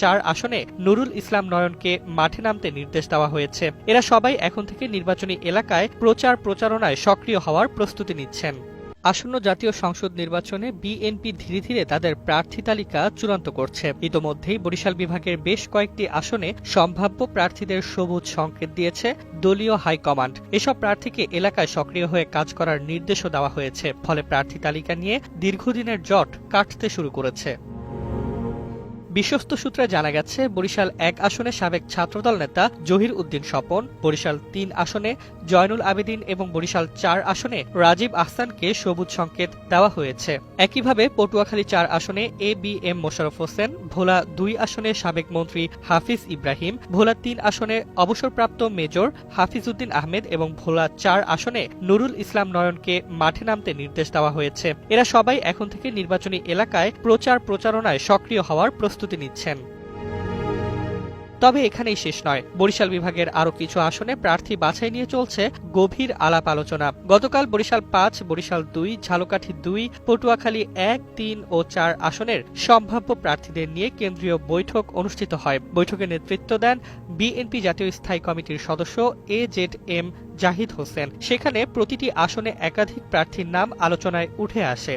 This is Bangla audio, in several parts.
4 আসনে নুরুল ইসলাম নয়নকে মাঠে নামতে নির্দেশ দেওয়া হয়েছে। এরা সবাই এখন থেকে নির্বাচনী এলাকায় প্রচারণায় সক্রিয় হওয়ার প্রস্তুতি নিচ্ছেন। আসন্ন জাতীয় সংসদ নির্বাচনে বিএনপি ধীরে ধীরে তাদের প্রার্থী তালিকা চূড়ান্ত করছে। ইতোমধ্যেই বরিশাল বিভাগের বেশ কয়েকটি আসনে সম্ভাব্য প্রার্থীদের সবুজ সংকেত দিয়েছে দলীয় হাইকমান্ড। এসব প্রার্থীকে এলাকায় সক্রিয় হয়ে কাজ করার নির্দেশও দেওয়া হয়েছে। ফলে প্রার্থী তালিকা নিয়ে দীর্ঘদিনের জট কাটতে শুরু করেছে। বিশ্বস্ত সূত্রে জানা গেছে, বরিশাল 1 আসনে সাবেক ছাত্রদল নেতা জহির উদ্দিন স্বপন, বরিশাল 3 আসনে জয়নুল আবেদিন এবং বরিশাল 4 আসনে রাজীব আহসানকে সবুজ সংকেত দেওয়া হয়েছে। একইভাবে পটুয়াখালী 4 আসনে ABM মোশাররফ হোসেন, ভোলা 2 আসনে সাবেক মন্ত্রী হাফিজ ইব্রাহিম, ভোলা 3 আসনে অবসরপ্রাপ্ত মেজর হাফিজ উদ্দিন আহমেদ এবং ভোলা 4 আসনে নুরুল ইসলাম নয়নকে মাঠে নামতে নির্দেশ দেওয়া হয়েছে। এরা সবাই এখন থেকে নির্বাচনী এলাকায় প্রচারণায় সক্রিয় হওয়ার প্রস্তুতি নিচ্ছেন। তবে এখানেই শেষ নয়। বরিশাল বিভাগের আরও কিছু আসনে প্রার্থী বাছাই নিয়ে চলছে গভীর আলাপ আলোচনা। গতকাল বরিশাল 5, বরিশাল 2, ঝালকাঠি 2, পটুয়াখালী 1, 3 ও 4 আসনের সম্ভাব্য প্রার্থীদের নিয়ে কেন্দ্রীয় বৈঠক অনুষ্ঠিত হয়। বৈঠকে নেতৃত্ব দেন বিএনপি জাতীয় স্থায়ী কমিটির সদস্য AZM জাহিদ হোসেন। সেখানে প্রতিটি আসনে একাধিক প্রার্থীর নাম আলোচনায় উঠে আসে।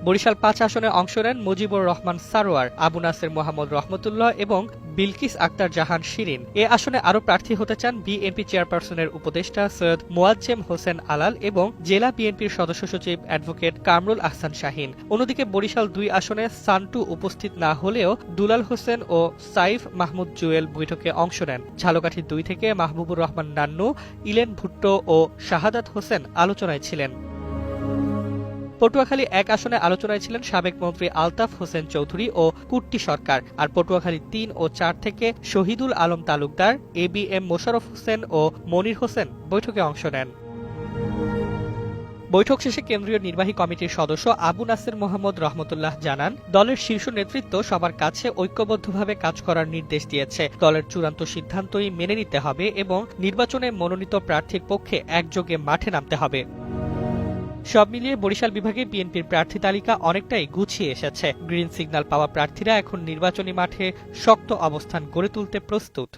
বরিশাল 5 আসনে অংশ নেন মুজিবুর রহমান সারোয়ার, আবু নাসের মোহাম্মদ রহমতুল্লাহ এবং বিলকিস আক্তার জাহান শিরিন। এ আসনে আরও প্রার্থী হতে চান বিএনপি চেয়ারপারসনের উপদেষ্টা সৈয়দ মোয়াজ্জেম হোসেন আলাল এবং জেলা বিএনপির সদস্য সচিব অ্যাডভোকেট কামরুল আহসান শাহীন। অন্যদিকে বরিশাল 2 আসনে সান্টু উপস্থিত না হলেও দুলাল হোসেন ও সাইফ মাহমুদ জুয়েল বৈঠকে অংশ নেন। ঝালকাঠি 2 থেকে মাহবুবুর রহমান নান্নু, ইলেন ভুট্টো ও শাহাদাত হোসেন আলোচনায় ছিলেন। পটুয়াখালী 1 আসনে আলোচনায় ছিলেন সাবেক মন্ত্রী আলতাফ হোসেন চৌধুরী ও কুট্টি সরকার। আর পটুয়াখালী 3 ও 4 থেকে শহীদুল আলম তালুকদার, ABM মোশাররফ হোসেন ও মনির হোসেন বৈঠকে অংশ নেন। বৈঠক শেষে কেন্দ্রীয় নির্বাহী কমিটির সদস্য আবু নাসের মোহাম্মদ রহমতুল্লাহ জানান, দলের শীর্ষ নেতৃত্ব সবার কাছে ঐক্যবদ্ধভাবে কাজ করার নির্দেশ দিয়েছে। দলের চূড়ান্ত সিদ্ধান্তই মেনে নিতে হবে এবং নির্বাচনে মনোনীত প্রার্থীর পক্ষে একযোগে মাঠে নামতে হবে। সব মিলিয়ে বরিশাল বিভাগে বিএনপির প্রার্থী তালিকা অনেকটাই গুছিয়ে এসেছে। গ্রিন সিগন্যাল পাওয়া প্রার্থীরা এখন নির্বাচনী মাঠে শক্ত অবস্থান গড়ে তুলতে প্রস্তুত।